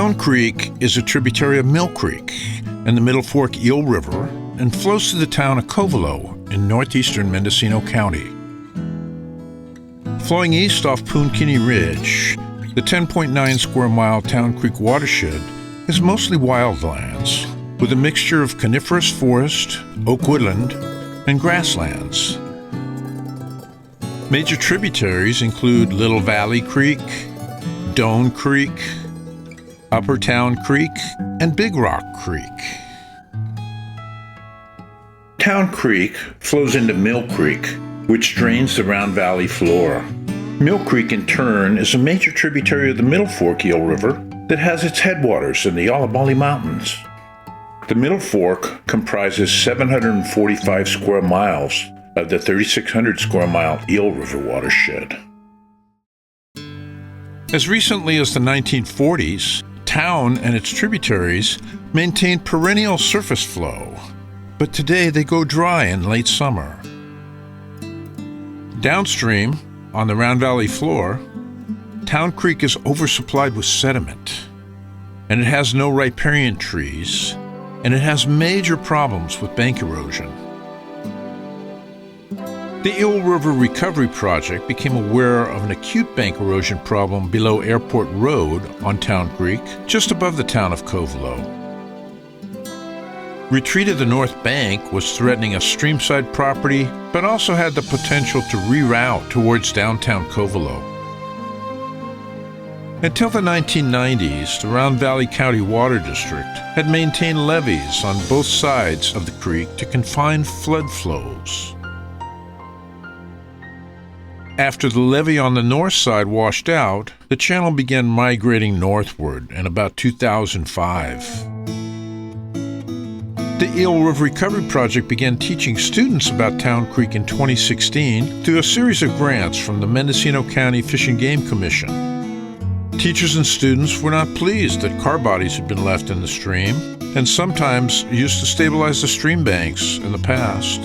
Town Creek is a tributary of Mill Creek and the Middle Fork Eel River and flows through the town of Covelo in northeastern Mendocino County. Flowing east off Poonkinney Ridge, the 10.9 square mile Town Creek watershed is mostly wildlands, with a mixture of coniferous forest, oak woodland, and grasslands. Major tributaries include Little Valley Creek, Doan Creek, Upper Town Creek, and Big Rock Creek. Town Creek flows into Mill Creek, which drains the Round Valley floor. Mill Creek, in turn, is a major tributary of the Middle Fork Eel River that has its headwaters in the Olmstead Mountains. The Middle Fork comprises 745 square miles of the 3,600 square mile Eel River watershed. As recently as the 1940s, town and its tributaries maintained perennial surface flow, but today they go dry in late summer. Downstream, on the Round Valley floor, Town Creek is oversupplied with sediment, and it has no riparian trees, and it has major problems with bank erosion. The Eel River Recovery Project became aware of an acute bank erosion problem below Airport Road on Town Creek, just above the town of Covelo. Retreat of the north bank was threatening a streamside property, but also had the potential to reroute towards downtown Covelo. Until the 1990s, the Round Valley County Water District had maintained levees on both sides of the creek to confine flood flows. After the levee on the north side washed out, the channel began migrating northward in about 2005. The Eel River Recovery Project began teaching students about Town Creek in 2016 through a series of grants from the Mendocino County Fish and Game Commission. Teachers and students were not pleased that car bodies had been left in the stream and sometimes used to stabilize the stream banks in the past.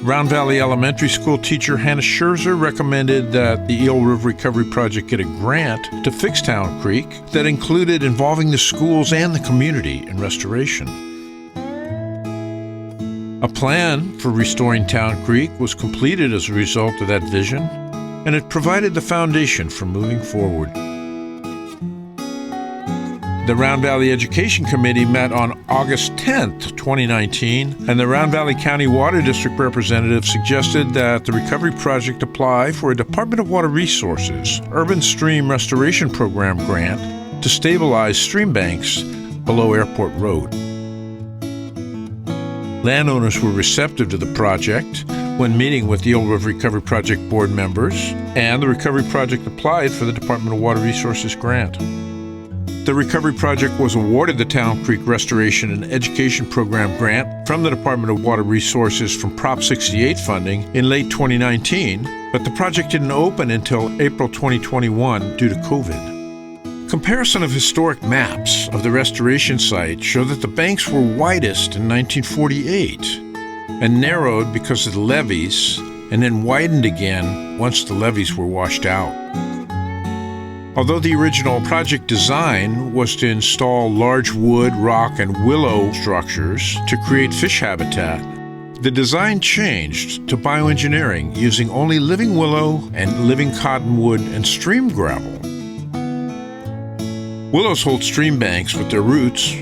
Round Valley Elementary School teacher Hannah Scherzer recommended that the Eel River Recovery Project get a grant to fix Town Creek that included involving the schools and the community in restoration. A plan for restoring Town Creek was completed as a result of that vision, and it provided the foundation for moving forward. The Round Valley Education Committee met on August 10th, 2019, and the Round Valley County Water District representative suggested that the recovery project apply for a Department of Water Resources Urban Stream Restoration Program grant to stabilize stream banks below Airport Road. Landowners were receptive to the project when meeting with the Eel River Recovery Project board members, and the recovery project applied for the Department of Water Resources grant. The recovery project was awarded the Town Creek Restoration and Education Program grant from the Department of Water Resources from Prop 68 funding in late 2019, but the project didn't open until April 2021 due to COVID. Comparison of historic maps of the restoration site show that the banks were widest in 1948 and narrowed because of the levees, and then widened again once the levees were washed out. Although the original project design was to install large wood, rock, and willow structures to create fish habitat, the design changed to bioengineering using only living willow and living cottonwood and stream gravel. Willows hold stream banks with their roots,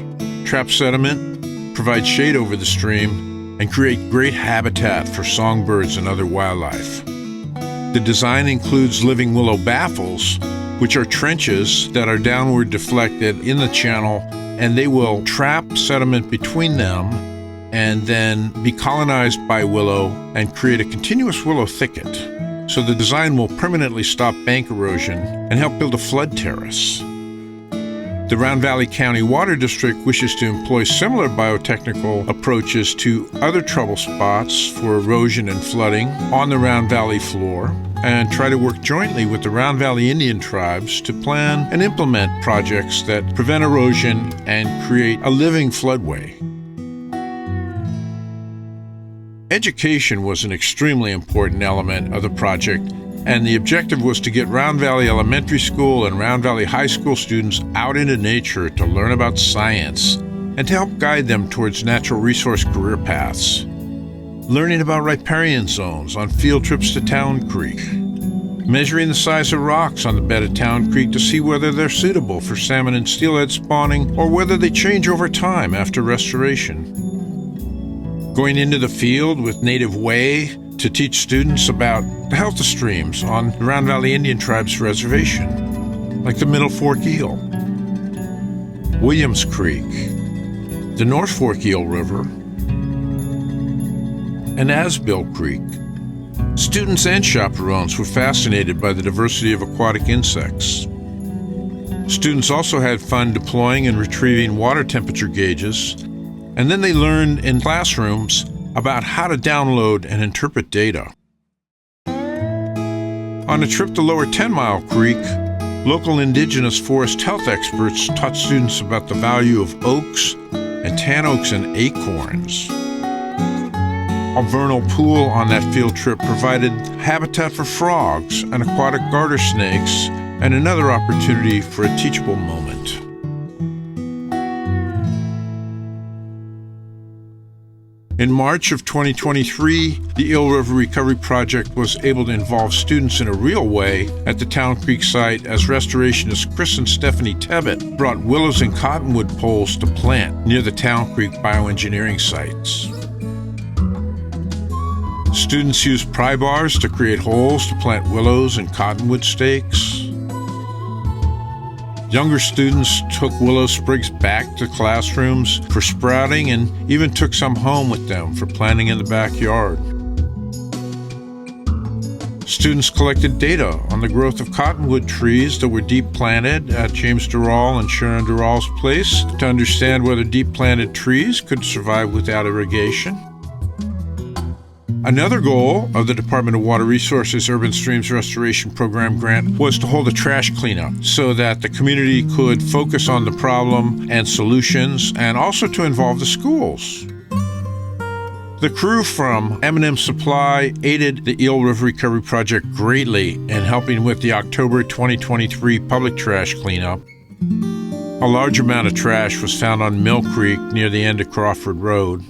trap sediment, provide shade over the stream, and create great habitat for songbirds and other wildlife. The design includes living willow baffles, which are trenches that are downward deflected in the channel, and they will trap sediment between them and then be colonized by willow and create a continuous willow thicket. So the design will permanently stop bank erosion and help build a flood terrace. The Round Valley County Water District wishes to employ similar biotechnical approaches to other trouble spots for erosion and flooding on the Round Valley floor, and try to work jointly with the Round Valley Indian tribes to plan and implement projects that prevent erosion and create a living floodway. Education was an extremely important element of the project, And the objective was to get Round Valley Elementary School and Round Valley High School students out into nature to learn about science and to help guide them towards natural resource career paths. Learning about riparian zones on field trips to Town Creek. Measuring the size of rocks on the bed of Town Creek to see whether they're suitable for salmon and steelhead spawning or whether they change over time after restoration. Going into the field with Native Way to teach students about the health of streams on the Round Valley Indian Tribe's reservation, like the Middle Fork Eel, Williams Creek, the North Fork Eel River, and Asbill Creek. Students and chaperones were fascinated by the diversity of aquatic insects. Students also had fun deploying and retrieving water temperature gauges, and then they learned in classrooms about how to download and interpret data. On a trip to Lower 10 Mile Creek, local indigenous forest health experts taught students about the value of oaks and tan oaks and acorns. A vernal pool on that field trip provided habitat for frogs and aquatic garter snakes, and another opportunity for a teachable moment. In March of 2023, the Eel River Recovery Project was able to involve students in a real way at the Town Creek site as restorationists Chris and Stephanie Tebbett brought willows and cottonwood poles to plant near the Town Creek bioengineering sites. Students used pry bars to create holes to plant willows and cottonwood stakes. Younger students took willow sprigs back to classrooms for sprouting and even took some home with them for planting in the backyard. Students collected data on the growth of cottonwood trees that were deep planted at James Durrell and Sharon Durrell's place to understand whether deep planted trees could survive without irrigation. Another goal of the Department of Water Resources Urban Streams Restoration Program grant was to hold a trash cleanup so that the community could focus on the problem and solutions, and also to involve the schools. The crew from M&M Supply aided the Eel River Recovery Project greatly in helping with the October 2023 public trash cleanup. A large amount of trash was found on Mill Creek near the end of Crawford Road.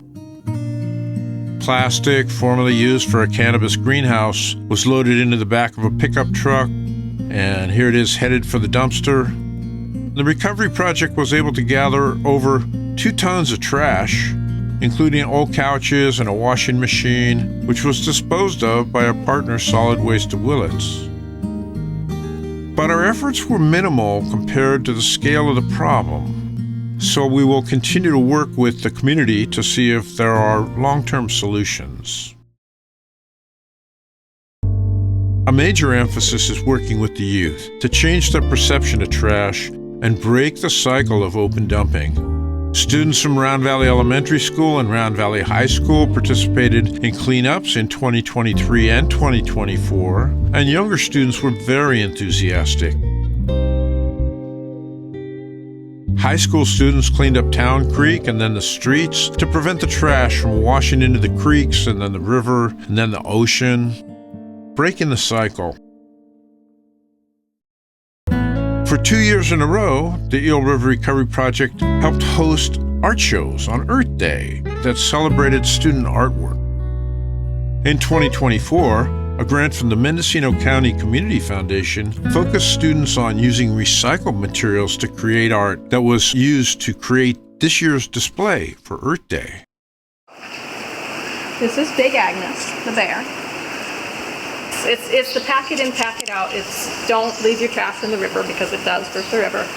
Plastic, formerly used for a cannabis greenhouse, was loaded into the back of a pickup truck, and here it is headed for the dumpster. The recovery project was able to gather over 2 tons of trash, including old couches and a washing machine, which was disposed of by our partner Solid Waste of Willits. But our efforts were minimal compared to the scale of the problem. So we will continue to work with the community to see if there are long-term solutions. A major emphasis is working with the youth to change their perception of trash and break the cycle of open dumping. Students from Round Valley Elementary School and Round Valley High School participated in cleanups in 2023 and 2024, and younger students were very enthusiastic. High school students cleaned up Town Creek and then the streets to prevent the trash from washing into the creeks and then the river and then the ocean, breaking the cycle. For 2 years in a row, the Eel River Recovery Project helped host art shows on Earth Day that celebrated student artwork. In 2024, a grant from the Mendocino County Community Foundation focused students on using recycled materials to create art that was used to create this year's display for Earth Day. This is Big Agnes, the bear. It's the pack it in, pack it out. It's don't leave your trash in the river because it does hurt the river.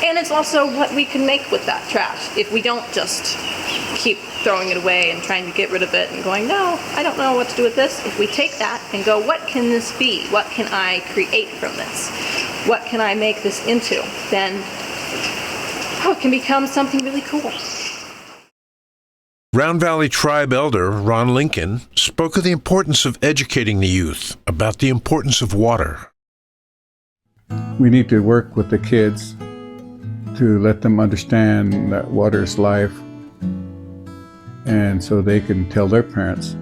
And it's also what we can make with that trash if we don't just keep throwing it away and trying to get rid of it and going, no, I don't know what to do with this. If we take that and go, what can this be? What can I create from this? What can I make this into? Then it can become something really cool. Round Valley Tribe Elder Ron Lincoln spoke of the importance of educating the youth about the importance of water. We need to work with the kids to let them understand that water is life, and so they can tell their parents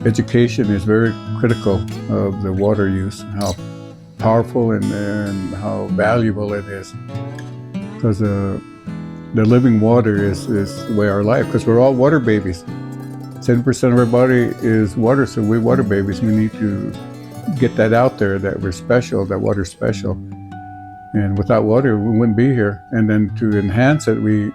education is very critical of the water use, how powerful and how valuable it is. Because the living water is the way our life, because we're all water babies. 7% of our body is water, so we're water babies. We need to get that out there, that we're special, that water's special. And without water, we wouldn't be here. And then to enhance it, we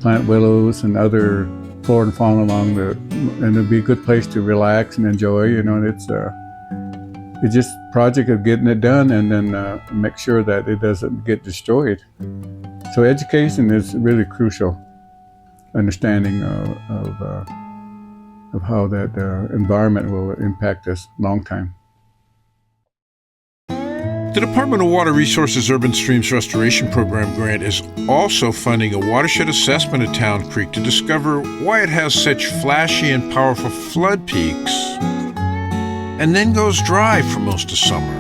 plant willows and other flora and fauna along and it'd be a good place to relax and enjoy. You know, it's just a project of getting it done and then make sure that it doesn't get destroyed. So education is really crucial. Understanding of how that environment will impact us long time. The Department of Water Resources Urban Streams Restoration Program grant is also funding a watershed assessment of Town Creek to discover why it has such flashy and powerful flood peaks and then goes dry for most of summer.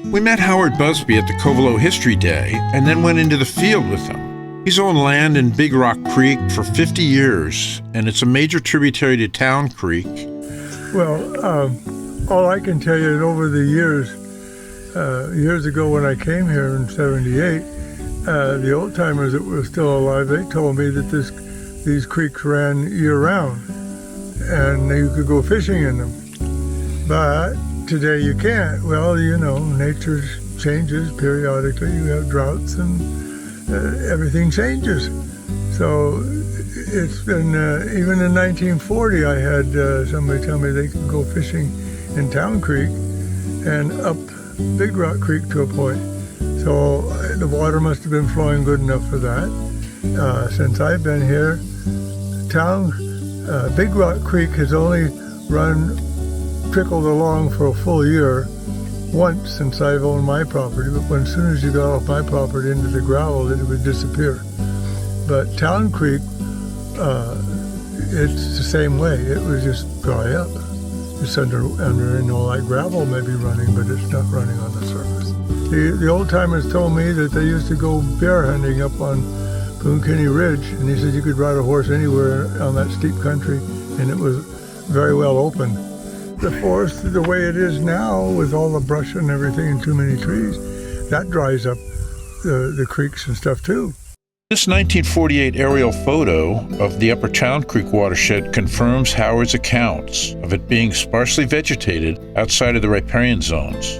We met Howard Busby at the Covelo History Day and then went into the field with him. He's owned land in Big Rock Creek for 50 years, and it's a major tributary to Town Creek. Well, all I can tell you is over the years ago when I came here in '78, the old timers that were still alive, they told me that these creeks ran year-round, and you could go fishing in them. But today you can't. Well, you know, nature changes periodically. You have droughts and everything changes. So it's been, even in 1940, I had somebody tell me they could go fishing in Town Creek and up Big Rock Creek to a point. So the water must have been flowing good enough for that. Since I've been here, Big Rock Creek has only trickled along for a full year once since I've owned my property, but as soon as you got off my property into the gravel, it would disappear. But Town Creek, it's the same way. It would just dry up. It's under and all that gravel may be running, but it's not running on the surface. The old timers told me that they used to go bear hunting up on Poonkinney Ridge, and he said you could ride a horse anywhere on that steep country, and it was very well open. The forest, the way it is now, with all the brush and everything and too many trees, that dries up the creeks and stuff too. This 1948 aerial photo of the Upper Town Creek watershed confirms Howard's accounts of it being sparsely vegetated outside of the riparian zones.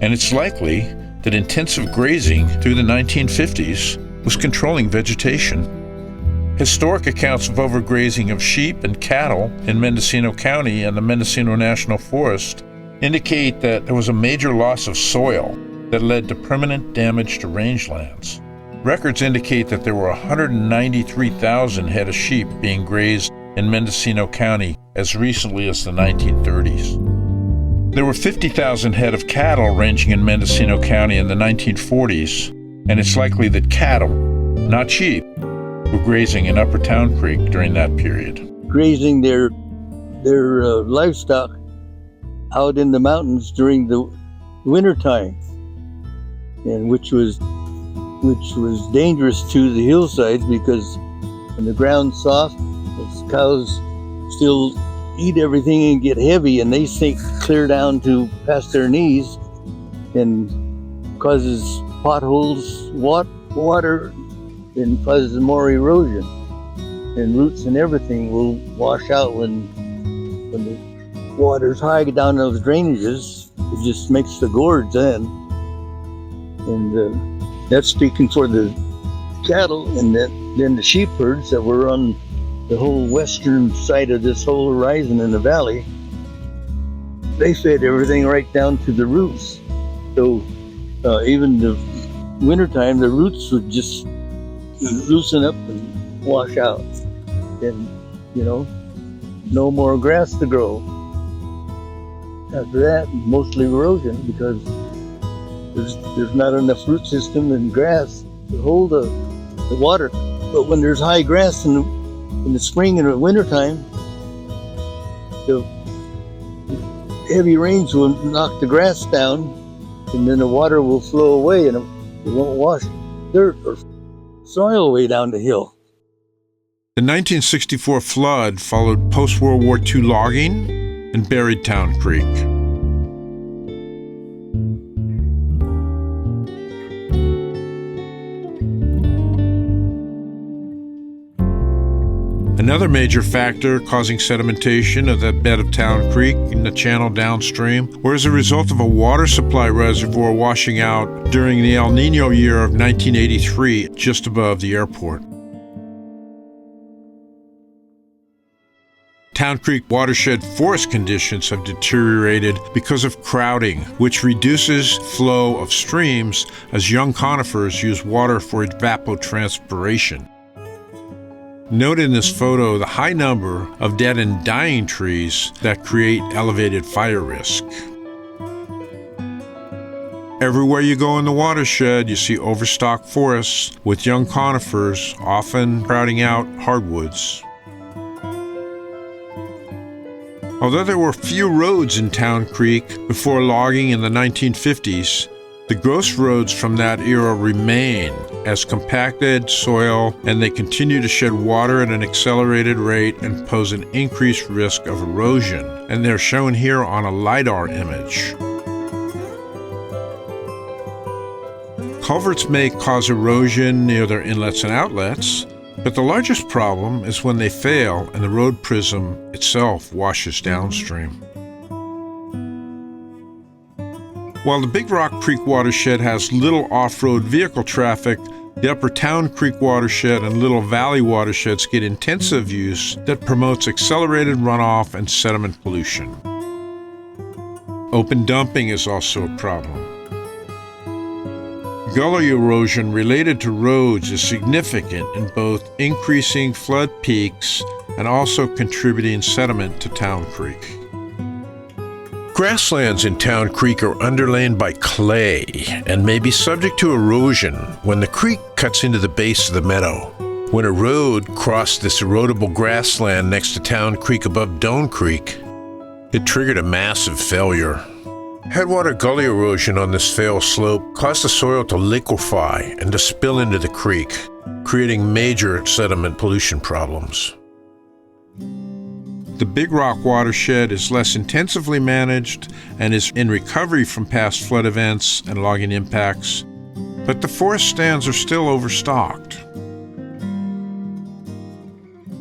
And it's likely that intensive grazing through the 1950s was controlling vegetation. Historic accounts of overgrazing of sheep and cattle in Mendocino County and the Mendocino National Forest indicate that there was a major loss of soil that led to permanent damage to rangelands. Records indicate that there were 193,000 head of sheep being grazed in Mendocino County as recently as the 1930s. There were 50,000 head of cattle ranging in Mendocino County in the 1940s, and it's likely that cattle, not sheep, were grazing in Upper Town Creek during that period. Grazing their livestock out in the mountains during the wintertime, and which was dangerous to the hillsides because when the ground's soft, the cows still eat everything and get heavy, and they sink clear down to past their knees and causes potholes, water, and causes more erosion, and roots and everything will wash out when the water's high down those drainages. It just makes the gorge then, and that's speaking for the cattle, and then the sheep herds that were on the whole western side of this whole horizon in the valley. They fed everything right down to the roots. So even the wintertime, the roots would just loosen up and wash out, and no more grass to grow. After that, mostly erosion, because there's not enough root system and grass to hold the water. But when there's high grass in the spring and the wintertime, the heavy rains will knock the grass down, and then the water will flow away, and it won't wash dirt or soil way down the hill. The The 1964 flood followed post-World War II logging and buried Town Creek. Another major factor causing sedimentation of the bed of Town Creek in the channel downstream was as a result of a water supply reservoir washing out during the El Nino year of 1983 just above the airport. Town Creek watershed forest conditions have deteriorated because of crowding, which reduces flow of streams as young conifers use water for evapotranspiration. Note in this photo the high number of dead and dying trees that create elevated fire risk. Everywhere you go in the watershed, you see overstocked forests with young conifers, often crowding out hardwoods. Although there were few roads in Town Creek before logging in the 1950s, the gross roads from that era remain as compacted soil, and they continue to shed water at an accelerated rate and pose an increased risk of erosion, and they're shown here on a LiDAR image. Culverts may cause erosion near their inlets and outlets, but the largest problem is when they fail and the road prism itself washes downstream. While the Big Rock Creek watershed has little off-road vehicle traffic, the Upper Town Creek watershed and Little Valley watersheds get intensive use that promotes accelerated runoff and sediment pollution. Open dumping is also a problem. Gully erosion related to roads is significant in both increasing flood peaks and also contributing sediment to Town Creek. Grasslands in Town Creek are underlain by clay and may be subject to erosion when the creek cuts into the base of the meadow. When a road crossed this erodible grassland next to Town Creek above Doan Creek, it triggered a massive failure. Headwater gully erosion on this failed slope caused the soil to liquefy and to spill into the creek, creating major sediment pollution problems. The Big Rock watershed is less intensively managed and is in recovery from past flood events and logging impacts, but the forest stands are still overstocked.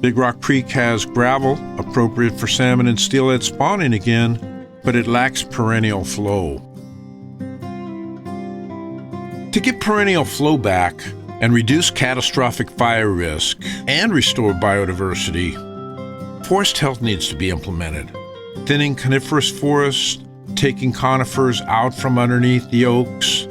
Big Rock Creek has gravel appropriate for salmon and steelhead spawning again, but it lacks perennial flow. To get perennial flow back and reduce catastrophic fire risk and restore biodiversity, forest health needs to be implemented. Thinning coniferous forests, taking conifers out from underneath the oaks,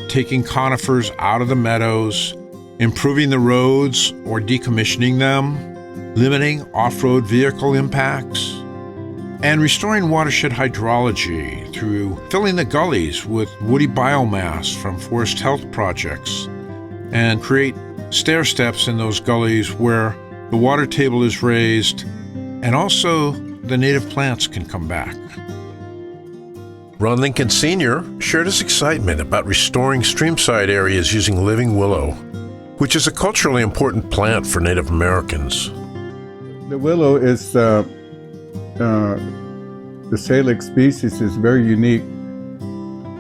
taking conifers out of the meadows, improving the roads or decommissioning them, limiting off-road vehicle impacts, and restoring watershed hydrology through filling the gullies with woody biomass from forest health projects, and create stair steps in those gullies where the water table is raised and also the native plants can come back. Ron Lincoln Sr. shared his excitement about restoring streamside areas using living willow, which is a culturally important plant for Native Americans. The willow is the salix species is very unique.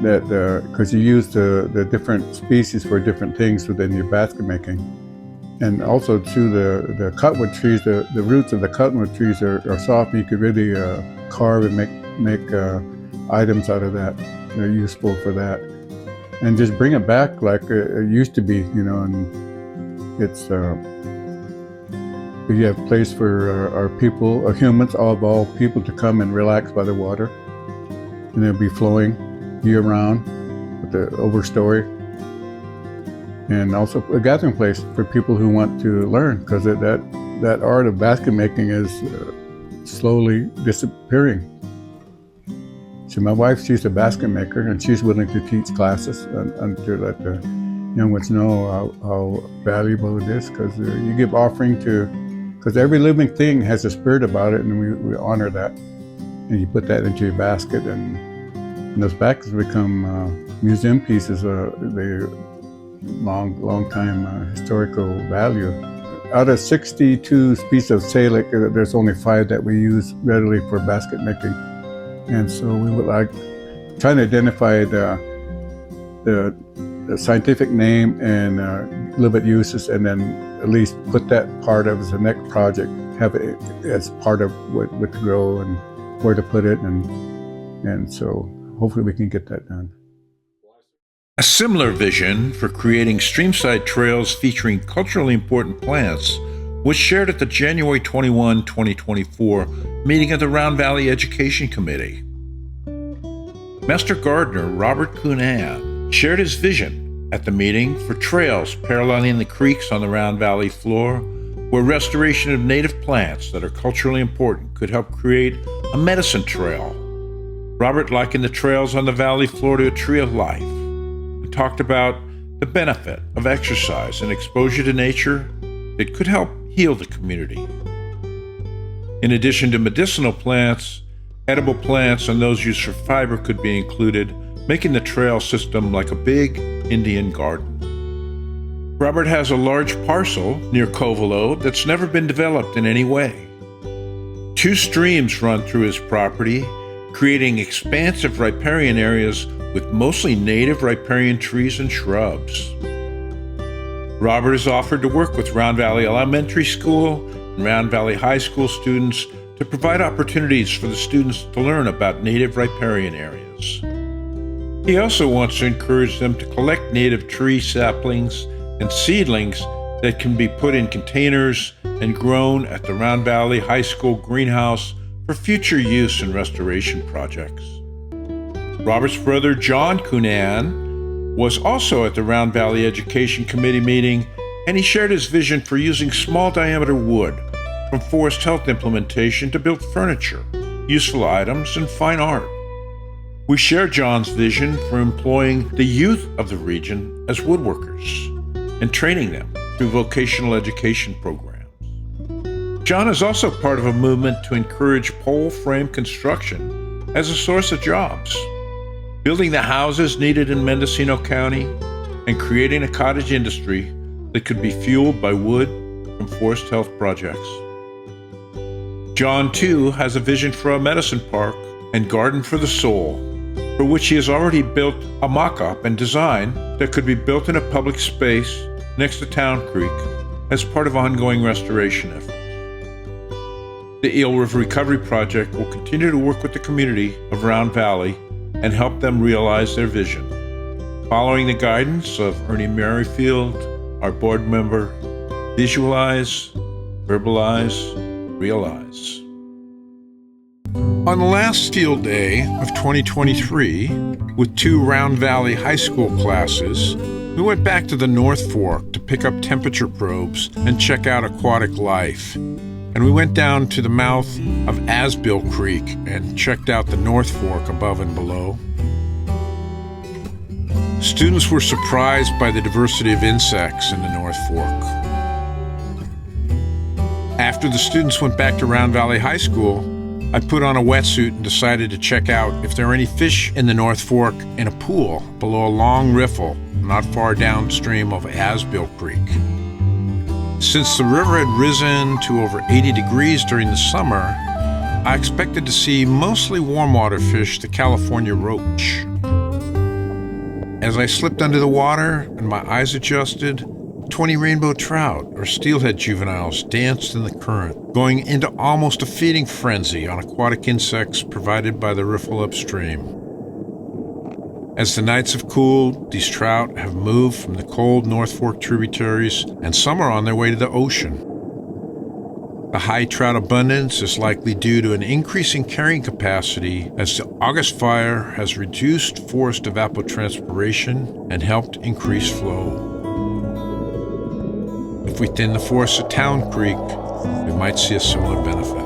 That because you use the different species for different things within your basket making, and also too the cottonwood trees. The roots of the cottonwood trees are soft. And you could really carve and make items out of that. They're useful for that, and just bring it back like it used to be. And it's. We have a place for our people, humans, all people to come and relax by the water. And it'll be flowing year-round with the overstory. And also a gathering place for people who want to learn, because that art of basket making is slowly disappearing. So my wife, she's a basket maker, and she's willing to teach classes and to let the young ones know how valuable it is, because you give offering to. Because every living thing has a spirit about it, and we honor that. And you put that into your basket, and those baskets become museum pieces. They're long time historical value. out of 62 species of salic, there's only 5 that we use readily for basket making. And so we would like trying to identify the scientific name and a little bit uses, and then at least put that part of as the next project, have it as part of what to grow and where to put it, and so hopefully we can get that done. A similar vision for creating streamside trails featuring culturally important plants was shared at the January 21, 2024 meeting of the Round Valley Education Committee. Master Gardener Robert Cunan shared his vision at the meeting for trails paralleling the creeks on the Round Valley floor, where restoration of native plants that are culturally important could help create a medicine trail. Robert likened the trails on the valley floor to a tree of life and talked about the benefit of exercise and exposure to nature that could help heal the community. In addition to medicinal plants, edible plants and those used for fiber could be included, making the trail system like a big Indian garden. Robert has a large parcel near Covelo that's never been developed in any way. 2 streams run through his property, creating expansive riparian areas with mostly native riparian trees and shrubs. Robert has offered to work with Round Valley Elementary School and Round Valley High School students to provide opportunities for the students to learn about native riparian areas. He also wants to encourage them to collect native tree saplings and seedlings that can be put in containers and grown at the Round Valley High School greenhouse for future use in restoration projects. Robert's brother John Cunan was also at the Round Valley Education Committee meeting, and he shared his vision for using small diameter wood from forest health implementation to build furniture, useful items, and fine art. We share John's vision for employing the youth of the region as woodworkers and training them through vocational education programs. John is also part of a movement to encourage pole frame construction as a source of jobs, building the houses needed in Mendocino County and creating a cottage industry that could be fueled by wood from forest health projects. John, too, has a vision for a medicine park and garden for the soul, for which he has already built a mock-up and design that could be built in a public space next to Town Creek as part of ongoing restoration efforts. The Eel River Recovery Project will continue to work with the community of Round Valley and help them realize their vision. Following the guidance of Ernie Merrifield, our board member, visualize, verbalize, realize. On the last field day of 2023, with 2 Round Valley High School classes, we went back to the North Fork to pick up temperature probes and check out aquatic life. And we went down to the mouth of Asbill Creek and checked out the North Fork above and below. Students were surprised by the diversity of insects in the North Fork. After the students went back to Round Valley High School, I put on a wetsuit and decided to check out if there are any fish in the North Fork in a pool below a long riffle not far downstream of Asbill Creek. Since the river had risen to over 80 degrees during the summer, I expected to see mostly warm water fish, the California roach. As I slipped under the water and my eyes adjusted, 20 rainbow trout or steelhead juveniles danced in the current, going into almost a feeding frenzy on aquatic insects provided by the riffle upstream. As the nights have cooled, these trout have moved from the cold North Fork tributaries, and some are on their way to the ocean. The high trout abundance is likely due to an increase in carrying capacity as the August fire has reduced forest evapotranspiration and helped increase flow. If we thin the forest at Town Creek, we might see a similar benefit.